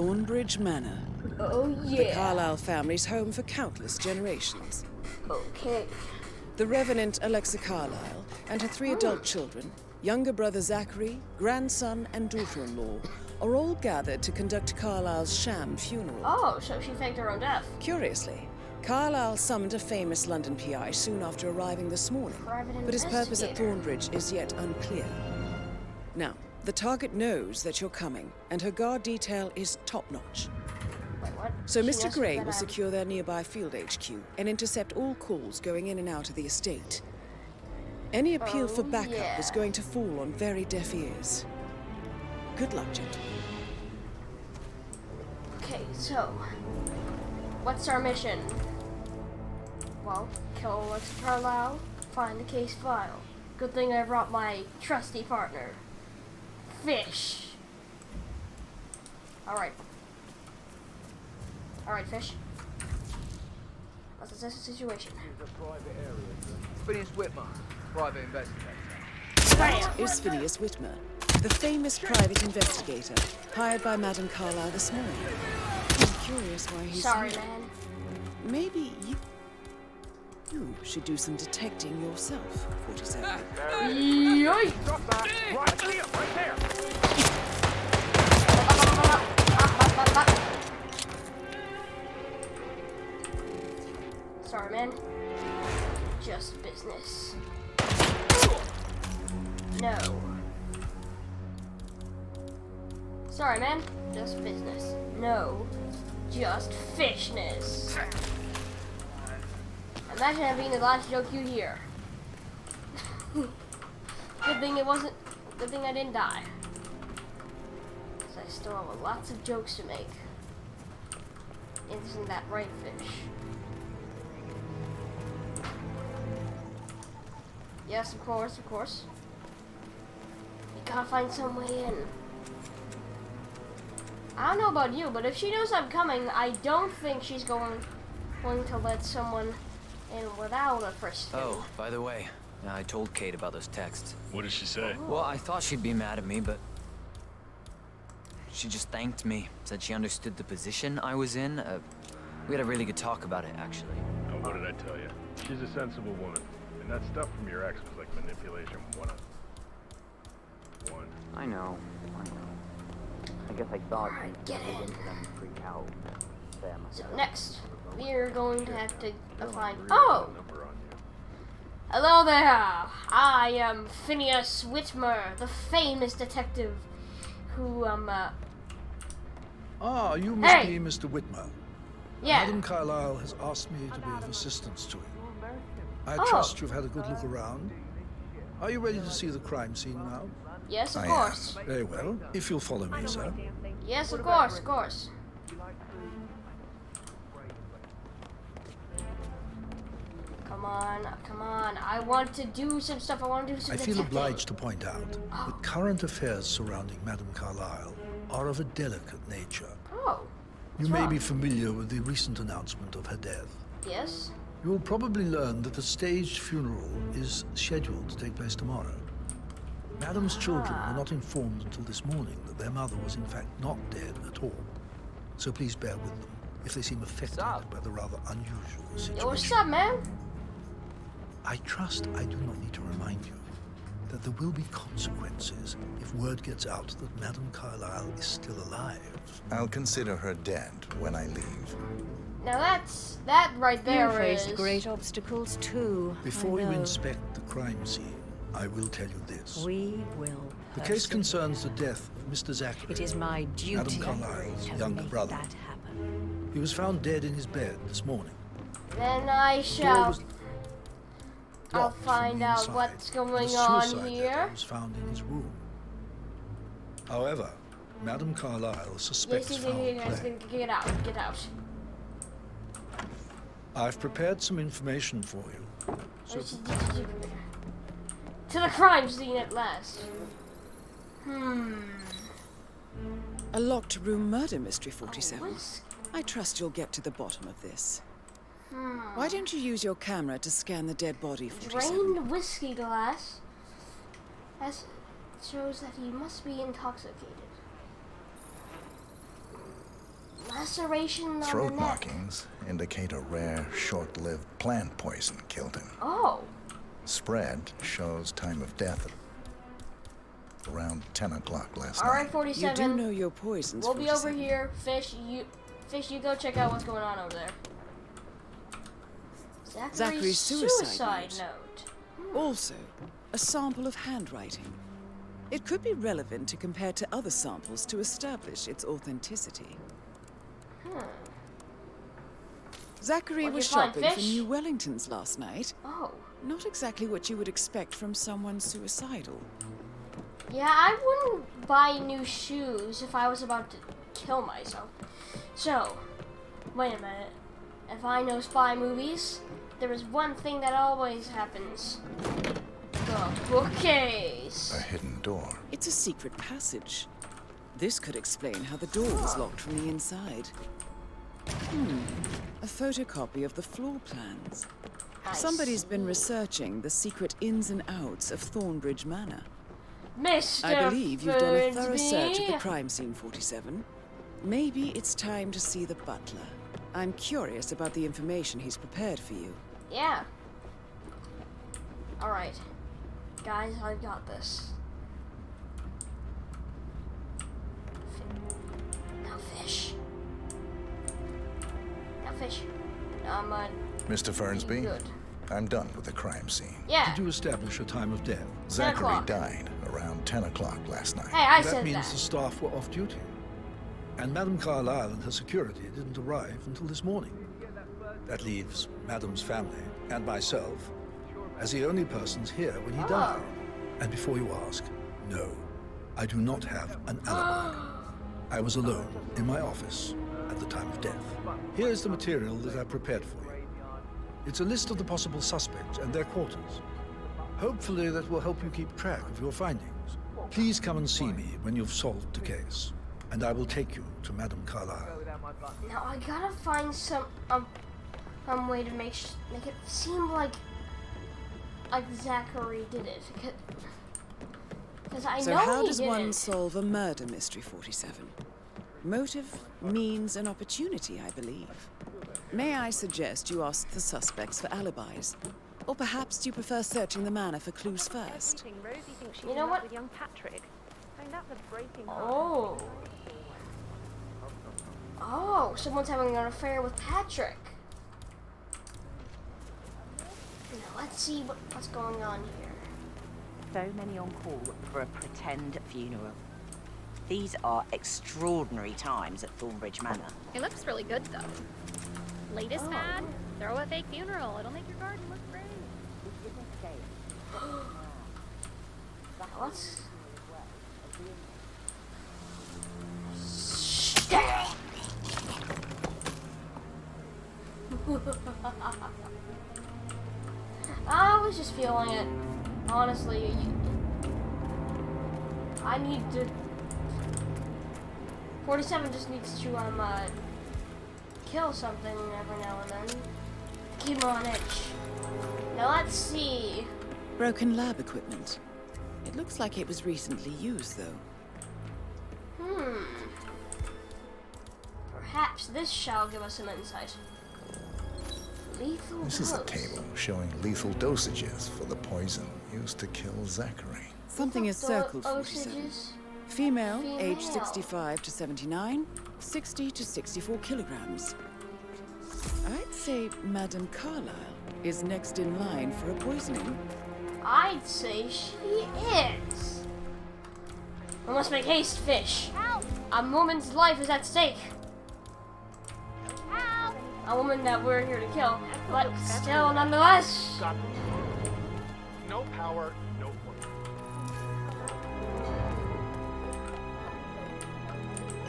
Thornbridge Manor. Oh The yeah. Carlisle family's home for countless generations. Okay. The Revenant Alexa Carlisle and her 3 adult children, younger brother Zachary, grandson, and daughter-in-law, are all gathered to conduct Carlisle's sham funeral. Oh, so she faked her own death. Curiously, Carlisle summoned a famous London PI soon after arriving this morning, Private but his purpose at investigator. Thornbridge is yet unclear. Now, the target knows that you're coming, and her guard detail is top-notch. Wait, what? So She Mr. knows Gray that will I'm- secure their nearby field HQ and intercept all calls going in and out of the estate. Any appeal for backup yeah. is going to fall on very deaf ears. Good luck, gentlemen. Okay, so what's our mission? Well, kill Alexa Carlisle, find the case file. Good thing I brought my trusty partner, Fish. Alright, Fish. Let's assess the situation. It's a private area, sir. Phineas Whitmer, private investigator. That is Phineas Whitmer, the famous private investigator hired by Madame Carlisle this morning. I'm curious why he's Sorry, here. man. Maybe you should do some detecting yourself, 47. Yoink! Stop that! Right there! Right there! Sorry, man. Just business. No. Sorry, man. Just business. No. Just fishness. Imagine that being the last joke you hear. Good thing it wasn't. Good thing I didn't die. 'Cause I still have lots of jokes to make. Isn't that right, Fish? Yes, of course, of course. We gotta find some way in. I don't know about you, but if she knows I'm coming, I don't think she's going to let someone in without a first. Oh, by the way, I told Kate about those texts. What did she say? Well, I thought she'd be mad at me, but she just thanked me, said she understood the position I was in. We had a really good talk about it, actually. Oh, what did I tell you? She's a sensible woman. And that stuff from your ex was like manipulation 101. I know. I guess I thought Alright, get in. freak out. So next, we're going to have to find. Agree Oh, with the number on you. hello there. I am Phineas Whitmer, the famous detective who Ah, you must Hey! be Mr. Whitmer. yeah. Madam Carlisle has asked me to be of assistance to you. I Oh. trust you've had a good look around. Are you ready to see the crime scene now? Yes, of I course. am. Very well. If you'll follow me, sir. Yes, of course, of course. Come on, come on. I want to do some stuff. I want to do some I feel detecting. obliged to point out that current affairs surrounding Madam Carlisle are of a delicate nature. Oh, You What's may wrong? be familiar with the recent announcement of her death. yes. You will probably learn that a staged funeral is scheduled to take place tomorrow. Madam's children were not informed until this morning that their mother was in fact not dead at all. So please bear with them if they seem affected up? by the rather unusual situation. Yo, what's up, man? I trust I do not need to remind you that there will be consequences if word gets out that Madame Carlisle is still alive. I'll consider her dead when I leave. Now that right there You is. face great obstacles too. Before I you know. inspect the crime scene, I will tell you this. We will. The case persevere. concerns the death of Mr. Zachary. It is my duty Madame Carlisle's to younger make brother. that happen. He was found dead in his bed this morning. Then I The door shall. was I'll locked from find the out inside, what's and going a on suicide here. letter was found in his room. However, Madame Carlisle suspects Yes, foul yes, play. get out, get out. I've prepared some information for you. So To the crime scene at last. A locked room murder mystery, 47. What's- I trust you'll get to the bottom of this. Why don't you use your camera to scan the dead body, 47? Drained whiskey glass. As shows that he must be intoxicated. Laceration on Throat the neck. markings indicate a rare, short-lived plant poison killed him. Oh. Spread shows time of death around 10 o'clock last All right, night. 47. You do know your poisons, We'll be over 47. here. Fish, you go check out what's going on over there. Zachary's suicide note. Also, a sample of handwriting. It could be relevant to compare to other samples to establish its authenticity. Zachary What'd was you find, shopping for Fish? New Wellingtons last night. Oh. Not exactly what you would expect from someone suicidal. Yeah, I wouldn't buy new shoes if I was about to kill myself. So, wait a minute. If I know spy movies, there is one thing that always happens. The bookcase. A hidden door. It's a secret passage. This could explain how the door was locked from the inside. A photocopy of the floor plans. Somebody's been researching the secret ins and outs of Thornbridge Manor. Mr. I believe you've done a thorough search of the Fernsby. crime scene, 47. Maybe it's time to see the butler. I'm curious about the information he's prepared for you. Yeah. Alright. Guys, I've got this. Now fish. Now fish. Now mud. Mr. Fernsby, Good. I'm done with the crime scene. Yeah. Did you establish a time of death? Zachary o'clock. died around 10 o'clock last night. Hey, I That said means that. the staff were off duty. And Madame Carlyle and her security didn't arrive until this morning. That leaves Madame's family and myself as the only persons here when he died. And before you ask, no, I do not have an alibi. I was alone in my office at the time of death. Here is the material that I prepared for you. It's a list of the possible suspects and their quarters. Hopefully that will help you keep track of your findings. Please come and see me when you've solved the case, and I will take you to Madame Carlyle. Now I gotta find some way to make it seem like Zachary did it. Because I So know how he does didn't. one solve a murder mystery, 47? Motive, means, and opportunity, I believe. May I suggest you ask the suspects for alibis? Or perhaps you prefer searching the manor for clues first? You know what? With young Patrick. Find out the breaking Oh. Oh, someone's having an affair with Patrick. Now let's see what's going on here. So many on call for a pretend funeral. These are extraordinary times at Thornbridge Manor. It looks really good, though. Latest Oh. fad? Throw a fake funeral. It'll make your garden look great. Let's... I was just feeling it. Honestly, I need to... 47 just needs to, kill something every now and then. Keep him on edge. Now let's see. Broken lab equipment. It looks like it was recently used, though. Perhaps this shall give us some insight. Lethal This is a dose. table showing lethal dosages for the poison used to kill Zachary. Something is circled, Do- 47. dosages? Female, Female. age 65 to 79, 60 to 64 kilograms. I'd say Madame Carlyle is next in line for a poisoning. I'd say she is. We must make haste, Fish. Help! A woman's life is at stake. Help! A woman that we're here to kill, but still, nonetheless. Got no power, no work.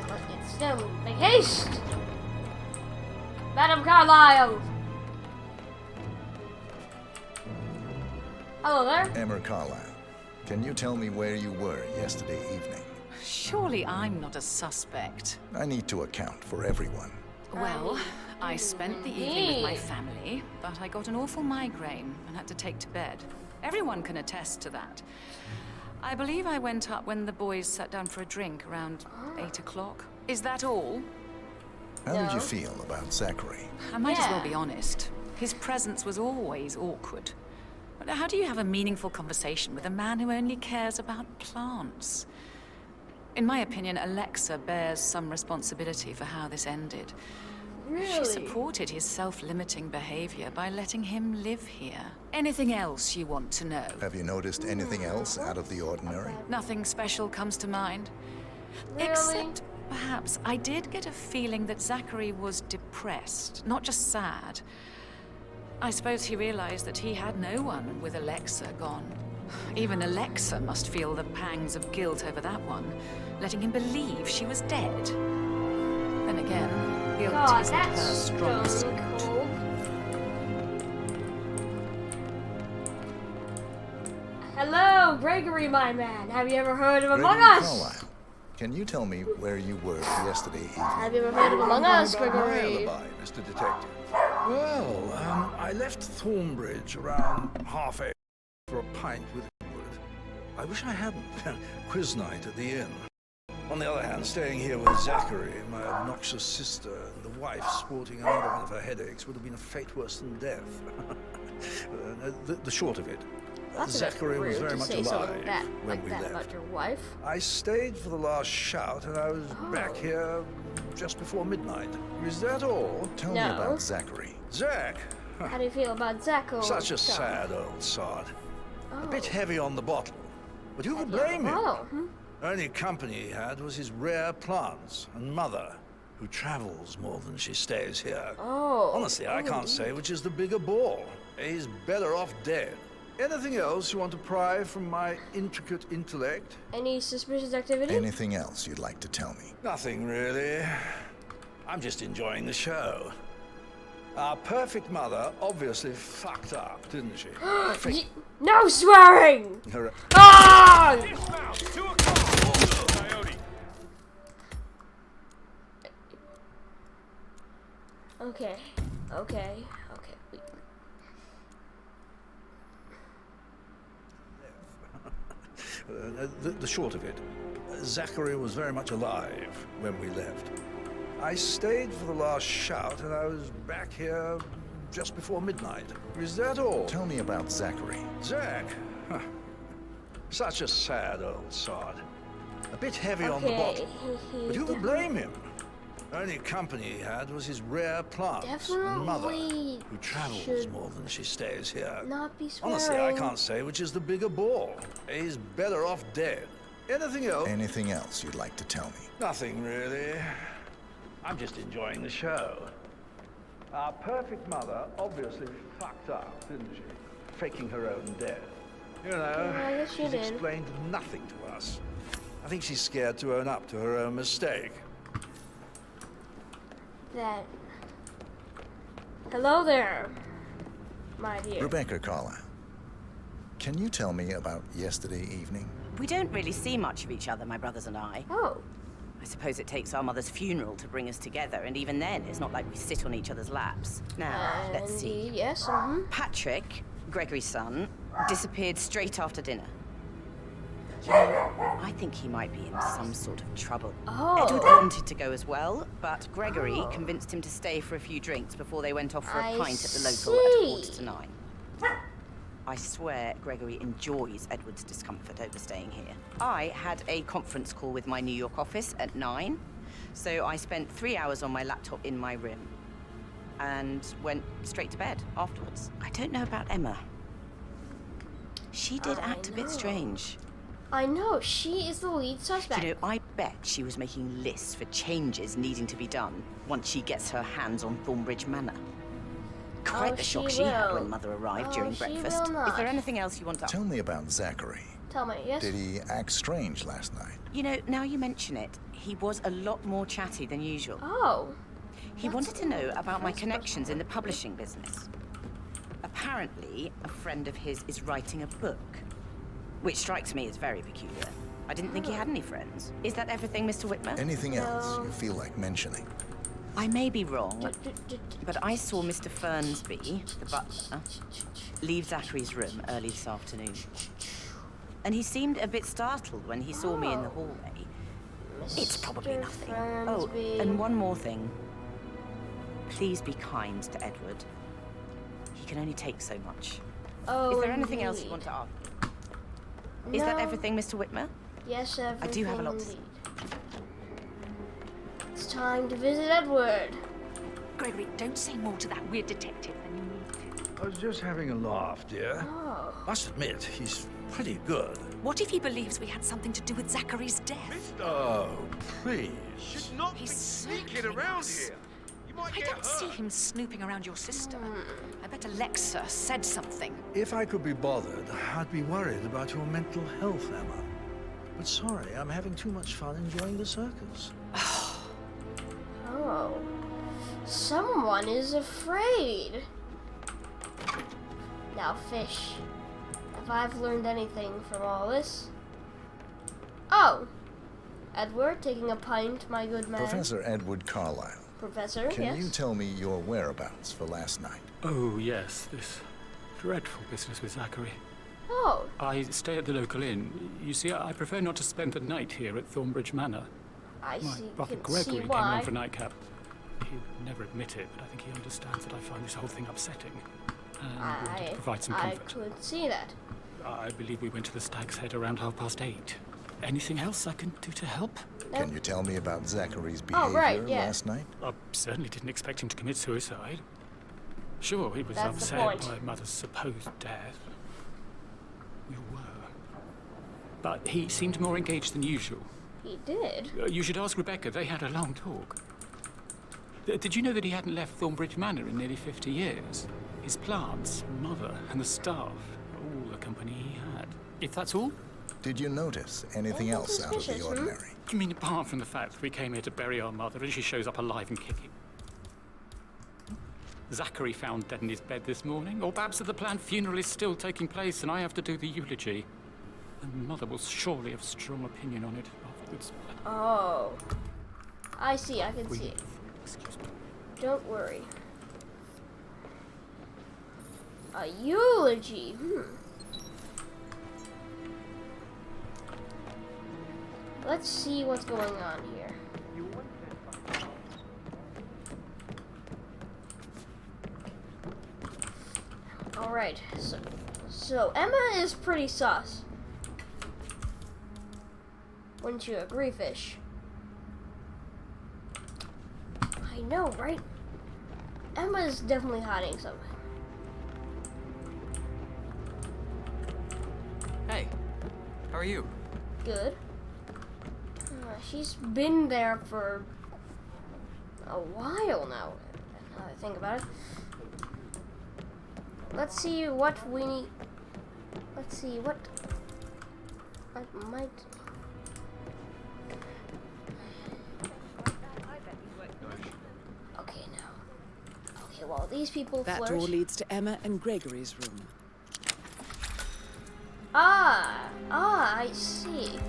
Let's still make haste. Madame Carlyle. Hello there. Emmer Carlyle, can you tell me where you were yesterday evening? Surely I'm not a suspect. I need to account for everyone. Well, I spent the evening with my family, but I got an awful migraine and had to take to bed. Everyone can attest to that. I believe I went up when the boys sat down for a drink around 8 o'clock. Is that all? How did you feel about Zachary? I might as well be honest. His presence was always awkward. But how do you have a meaningful conversation with a man who only cares about plants? In my opinion, Alexa bears some responsibility for how this ended. Really? She supported his self-limiting behavior by letting him live here. Anything else you want to know? Have you noticed anything else out of the ordinary? Nothing special comes to mind. Really? Except, perhaps, I did get a feeling that Zachary was depressed, not just sad. I suppose he realized that he had no one with Alexa gone. Even Alexa must feel the pangs of guilt over that one, letting him believe she was dead. Then again, guilt God, isn't her that's strong suit. cold. Hello, Gregory, my man. Have you ever heard of Among Gregory Us? Carlisle, can you tell me where you were yesterday evening? Have you ever heard of Among Us, My Gregory? alibi, Mr. Detective. Well, I left Thornbridge around 8:30 for a pint with Edward. I wish I hadn't. Quiz night at the inn. On the other hand, staying here with Zachary, my obnoxious sister, and the wife sporting another one of her headaches would have been a fate worse than death. The short of it, That's Zachary was rude very to much say alive something that, when like we that left. about your wife. I stayed for the last shout, and I was back here just before midnight. Is that all? Tell me about Zachary. Zach! How do you feel about Zach? Such a sad old sod. A bit heavy on the bottle. But who could blame him? Only company he had was his rare plants and mother, who travels more than she stays here. Honestly, I can't say which is the bigger ball. He's better off dead. Anything else you want to pry from my intricate intellect? Any suspicious activity? Anything else you'd like to tell me? Nothing really. I'm just enjoying the show. Our perfect mother obviously fucked up, didn't she? No swearing! Her Ah! Okay. The short of it, Zachary was very much alive when we left. I stayed for the last shout, and I was back here just before midnight. Is that all? Tell me about Zachary. Zach? Huh. Such a sad old sod. A bit heavy on the bottle. But who could blame him? Only company he had was his rare plants and mother, who travels more than she stays here. Not be swearing. Honestly, I can't say which is the bigger ball. He's better off dead. Anything else? Anything else you'd like to tell me? Nothing really. I'm just enjoying the show. Our perfect mother obviously fucked up, didn't she? Faking her own death. You know, I guess she she's did. explained nothing to us. I think she's scared to own up to her own mistake. That. Hello there, my dear. Rebecca Carlisle, can you tell me about yesterday evening? We don't really see much of each other, my brothers and I. Oh. I suppose it takes our mother's funeral to bring us together, and even then, it's not like we sit on each other's laps. Now, let's see. Yes, Patrick, Gregory's son, disappeared straight after dinner. You know, I think he might be in some sort of trouble. Edward wanted to go as well, but Gregory convinced him to stay for a few drinks before they went off for a pint at the local at 8:45. I swear Gregory enjoys Edward's discomfort over staying here. I had a conference call with my New York office at 9, so I spent 3 hours on my laptop in my room and went straight to bed afterwards. I don't know about Emma. She did act a bit strange. I know, she is the lead suspect. You know, I bet she was making lists for changes needing to be done once she gets her hands on Thornbridge Manor. Quite the shock she had when Mother arrived during breakfast. Is there anything else you want to... Tell me about Zachary. Tell me, yes? Did he act strange last night? You know, now you mention it, he was a lot more chatty than usual. Oh. He wanted to know about my connections in the publishing business. Apparently, a friend of his is writing a book, which strikes me as very peculiar. I didn't think he had any friends. Is that everything, Mr. Whitmer? Anything else you feel like mentioning? I may be wrong, but I saw Mr. Fernsby, the butler, leave Zachary's room early this afternoon. And he seemed a bit startled when he saw me in the hallway. It's probably nothing. Oh, and one more thing. please be kind to Edward. He can only take so much. Oh, Is there anything else you indeed. want to ask? Is that No. everything, Mr. Whitmer? Yes, everything. I do have a lot to indeed. It's time to visit Edward. Gregory, don't say more to that weird detective than you need to. I was just having a laugh, dear. Oh. Must admit, he's pretty good. What if he believes we had something to do with Zachary's death? Oh, please. Should not He's be sneaking circling around us. here. You might I get don't see hurt. him snooping around your sister. I bet Alexa said something. If I could be bothered, I'd be worried about your mental health, Emma. But sorry, I'm having too much fun enjoying the circus. Oh. Someone is afraid. Now, Fish, if I've learned anything from all this... Oh! Edward, taking a pint, my good man. Professor Edward Carlyle, Professor, can yes? you tell me your whereabouts for last night? Oh, yes, this dreadful business with Zachary. Oh, I stay at the local inn. You see, I prefer not to spend the night here at Thornbridge Manor. I My see. brother Can Gregory see came why. along for nightcap. He'll never admit it, but I think he understands that I find this whole thing upsetting. And wanted to provide some I comfort. could see that. I believe we went to the Stag's Head around 8:30. Anything else I can do to help? Can you tell me about Zachary's Oh, behavior right, yeah. last night? I certainly didn't expect him to commit suicide. Sure, he was That's the upset point. by Mother's supposed death. We all were. But he seemed more engaged than usual. He did. You should ask Rebecca. They had a long talk. Did you know that he hadn't left Thornbridge Manor in nearly 50 years? His plants, Mother, and the staff, all the company he had. If that's all? Did you notice anything Anything else out of the suspicious, ordinary? You mean apart from the fact that we came here to bury our mother and she shows up alive and kicking? Zachary found dead in his bed this morning, or perhaps that the planned funeral is still taking place and I have to do the eulogy. And Mother will surely have strong opinion on it afterwards. Oh. I see, I can see it. Excuse me. Don't worry. A eulogy. Let's see what's going on here. Alright, so Emma is pretty sus. Wouldn't you agree, Fish? I know, right? Emma's definitely hiding something. Hey, how are you? Good. She's been there for a while now I think about it. Let's see what we need. Let's see what might. Okay, now. Okay, well, these people That flirt. door leads to Emma and Gregory's room. I see.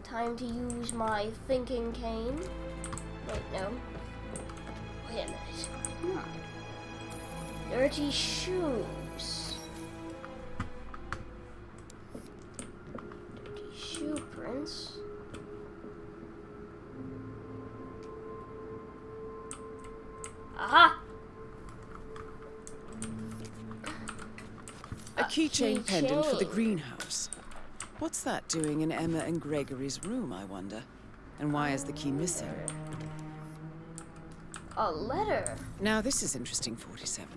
Time to use my thinking cane. Wait, no. Wait a minute. Dirty shoes. Dirty shoe prints. Aha! A keychain pendant for the keychain. greenhouse. What's that doing in Emma and Gregory's room, I wonder? And why is the key missing? A letter. Now, this is interesting, 47.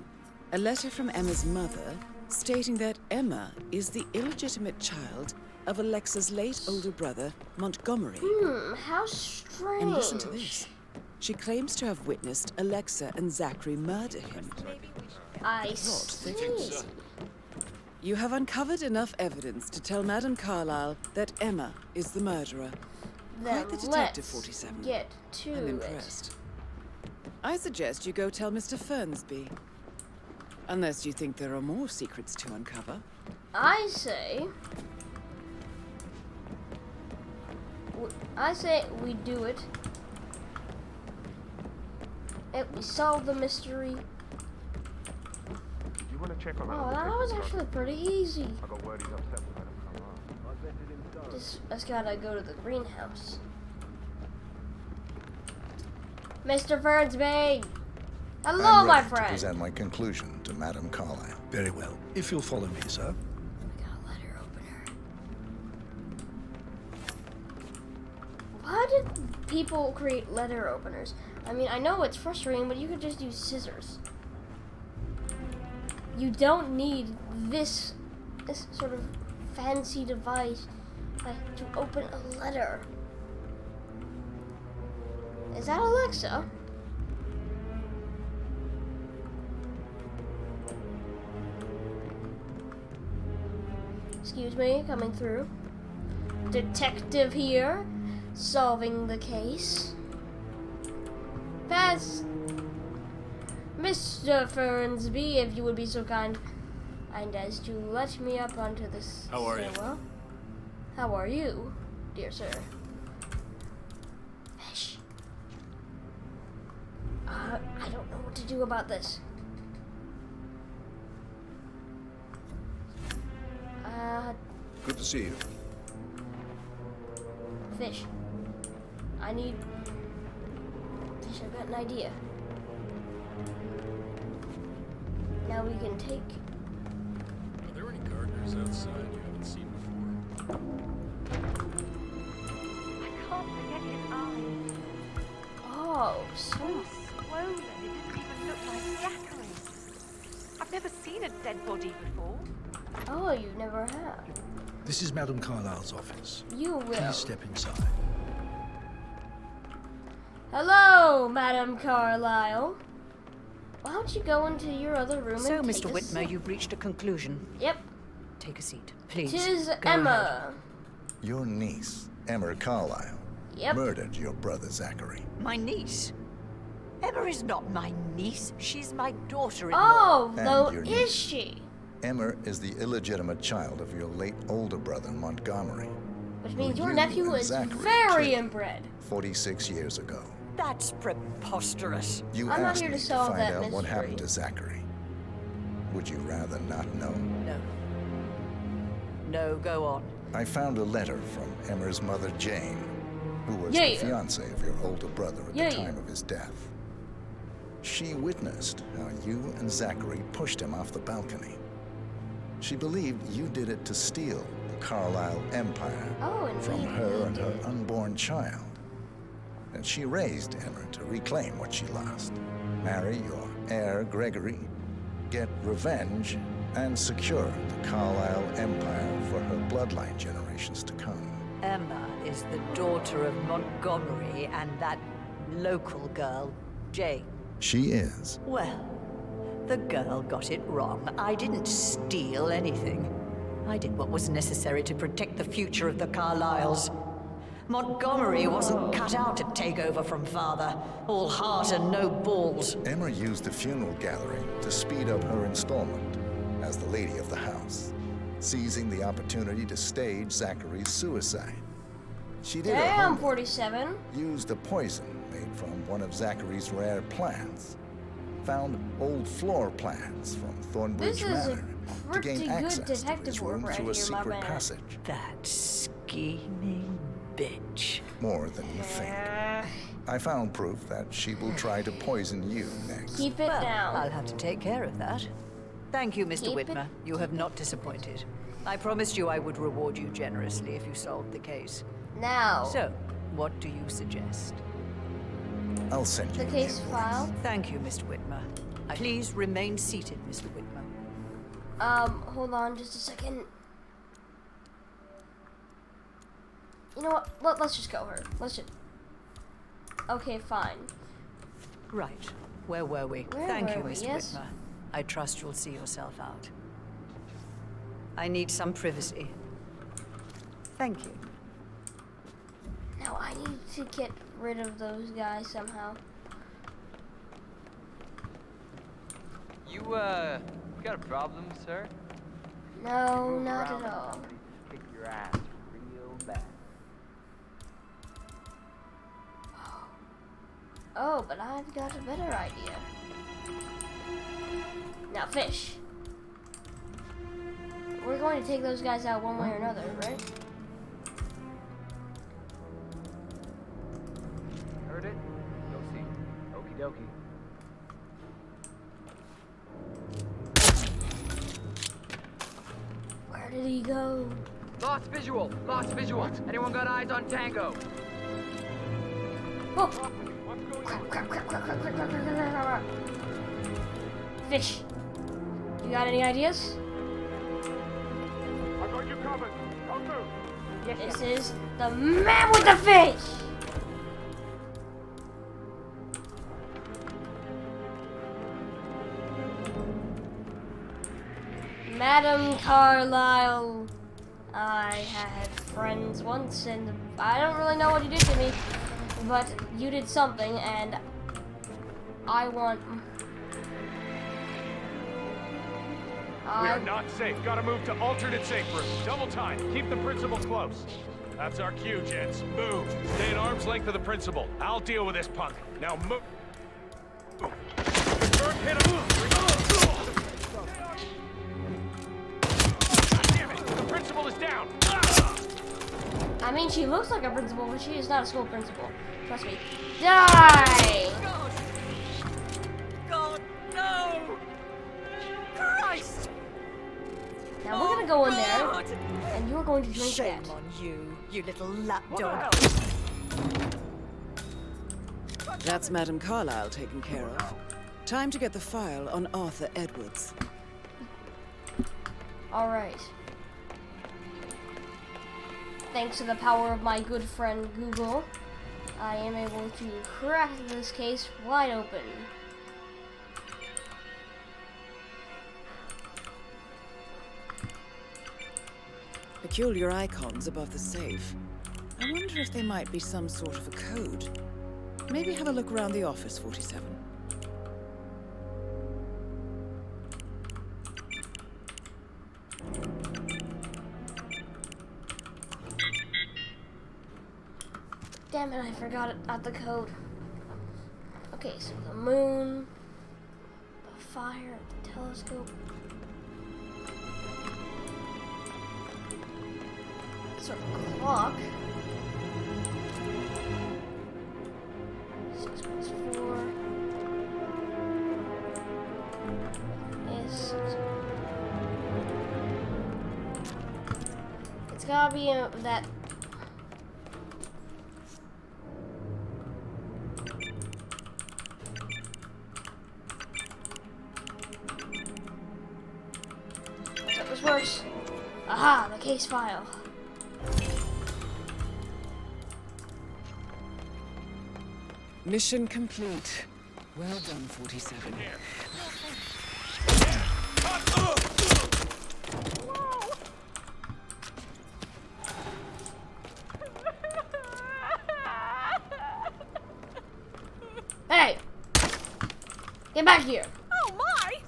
A letter from Emma's mother stating that Emma is the illegitimate child of Alexa's late older brother, Montgomery. How strange. And listen to this. She claims to have witnessed Alexa and Zachary murder him. I see. You have uncovered enough evidence to tell Madame Carlyle that Emma is the murderer. Then Quite the detective, let's 47. get to I'm it. impressed. I suggest you go tell Mr. Fernsby. Unless you think there are more secrets to uncover. I say we do it. We solve the mystery. You want to check on that? Oh, that was actually pretty easy. I got word he's upset with Madame Carlyle. Just gotta go to the greenhouse. Mr. Fernsby! Hello, I'm my ready to friend! present my conclusion to Madame Carlyle. Very well. If you'll follow me, sir. We got a letter opener. Why did people create letter openers? I mean, I know it's frustrating, but you could just use scissors. You don't need this sort of fancy device to open a letter. Is that Alexa? Excuse me, coming through. Detective here, solving the case. Pass. Mr. Fernsby, if you would be so kind and as to let me up onto this How are you? stairwell. How are you, dear sir? Fish. I don't know what to do about this. Good to see you. Fish. Fish, I've got an idea. Now we can take... Are there any gardeners outside you haven't seen before? I can't forget his eyes. Oh, so... Swollen. It didn't even look like Zachary. I've never seen a dead body before. Oh, you never have. This is Madame Carlyle's office. You will. Please step inside. Hello, Madame Carlyle. Why don't you go into your other room So, and Mr. take a Whitmer, seat? you've reached a conclusion. Yep. Take a seat, please. Tis Go Emma. ahead. Your niece, Emma Carlyle, Yep. murdered your brother Zachary. My niece? Emma is not my niece. She's my daughter-in-law. Oh, And though your is niece. she? Emma is the illegitimate child of your late older brother, Montgomery. Which means who your you nephew and is Zachary very killed inbred. 46 years ago. That's preposterous. You I'm not asked here me to to solve find that out what mystery. happened to Zachary. Would you rather not know? No. No, go on. I found a letter from Emma's mother, Jane, who was Yeah. the fiance of your older brother at Yeah. the time of his death. She witnessed how you and Zachary pushed him off the balcony. She believed you did it to steal the Carlyle empire Oh, from indeed. her and her unborn child. And she raised Emma to reclaim what she lost. Marry your heir, Gregory, get revenge, and secure the Carlyle empire for her bloodline generations to come. Emma is the daughter of Montgomery and that local girl, Jane. She is. Well, the girl got it wrong. I didn't steal anything. I did what was necessary to protect the future of the Carlyles. Montgomery wasn't cut out to take over from father. All heart and no balls. Emma used the funeral gathering to speed up her installment as the lady of the house, seizing the opportunity to stage Zachary's suicide. She did her Damn, homework, 47. used a poison made from one of Zachary's rare plants, found old floor plans from Thornbridge This is a Manor to pretty gain good access to detective his room work right through a here, my secret man. passage. That scheming bitch. More than you think. I found proof that she will try to poison you next. Keep it down. I'll have to take care of that. Thank you, Mr. Keep it- Whitmer. You have not disappointed. I promised you I would reward you generously if you solved the case. Now, So, what do you suggest? I'll send you the an case invoice. file. Thank you, Mr. Whitmer. Please remain seated, Mr. Whitmer. Hold on just a second. You know what? Let's just go her. Let's just... Okay, fine. Right. Where were we? Where Thank were you, we? Mr. Yes? Whitmer. I trust you'll see yourself out. I need some privacy. Thank you. Now I need to get rid of those guys somehow. You got a problem, sir? No, Move not around at all. and kick your ass real bad. Oh, but I've got a better idea. Now, Fish. We're going to take those guys out one way or another, right? Heard it? Go see. dokie. Where did he go? Lost visual. Lost visual. Anyone got eyes on Tango? Oh! Crap, crap, crap, crap, crap, crap, crap, crap, crap, crap. Fish, you got any ideas? I got you covered. Don't move. This is the man with the fish! Madam Carlyle, I had friends once, and I don't really know what you did to me, but you did something, and I want... We are not safe. Gotta move to alternate safe room. Double time. Keep the principal close. That's our cue, gents. Move. Stay at arm's length of the principal. I'll deal with this punk. Now move. Confirm hit him. God damn it. The principal is down. I mean, she looks like a principal, but she is not a school principal. Trust me. Die! God, no! Christ! Now we're gonna go in there, and you're going to drink Shame that. on you, you little lapdog. That's Madam Carlyle taken care of. Time to get the file on Arthur Edwards. Alright. Thanks to the power of my good friend Google, I am able to crack this case wide open. Peculiar icons above the safe. I wonder if they might be some sort of a code. Maybe have a look around the office, 47. Damn it, I forgot it at the code. Okay, so the moon, the fire, the telescope. Sort of clock. 6 plus 4 is 6. It's gotta be that. That's how this works. Aha, the case file. Mission complete. Well done, 47. Hey! Get back here! Oh my!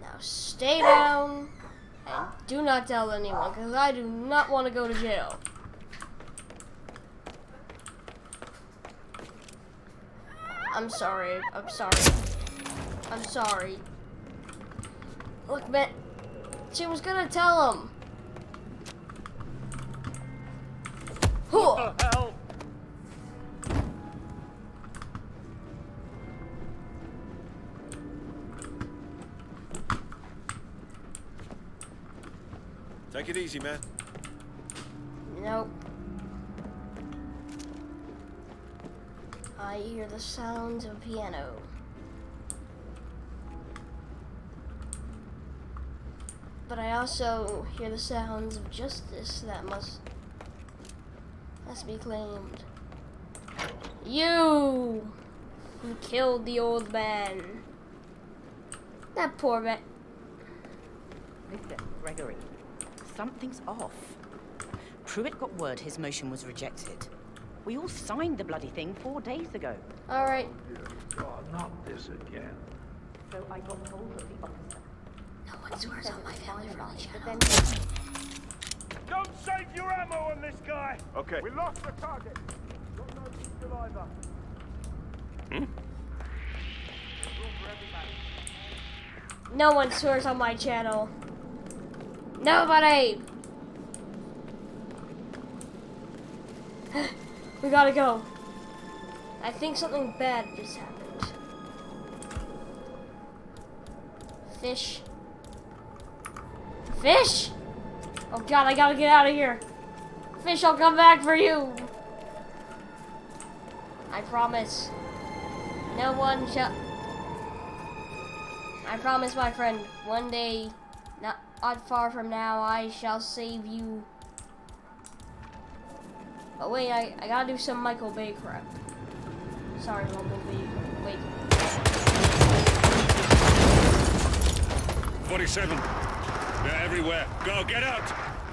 Now stay down and do not tell anyone, because I do not want to go to jail. I'm sorry. I'm sorry. I'm sorry. Look, man. She was gonna tell him. What the hell? Take it easy, man. Nope. I hear the sounds of piano. But I also hear the sounds of justice that must be claimed. You who killed the old man. That poor man. Mr. Gregory, something's off. Pruitt got word his motion was rejected. We all signed the bloody thing 4 days ago. All right. God, not this again. So I got hold of the officer. No one swears on my family friendly channel. Don't save your ammo on this guy! Okay. We lost the target. Got no pistol either. No one swears on my channel. Nobody! We gotta go. I think something bad just happened. Fish. Fish! Oh god, I gotta get out of here. Fish, I'll come back for you. I promise. No one shall... I promise, my friend, one day, not far from now, I shall save you. But wait, I gotta do some Michael Bay crap. Sorry, Bumblebee. Wait. 47. They're everywhere. Go, get out!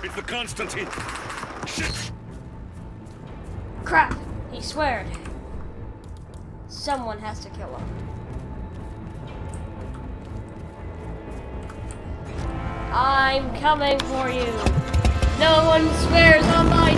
It's the Constantine. Shit! Crap! He sweared. Someone has to kill him. I'm coming for you. No one swears on my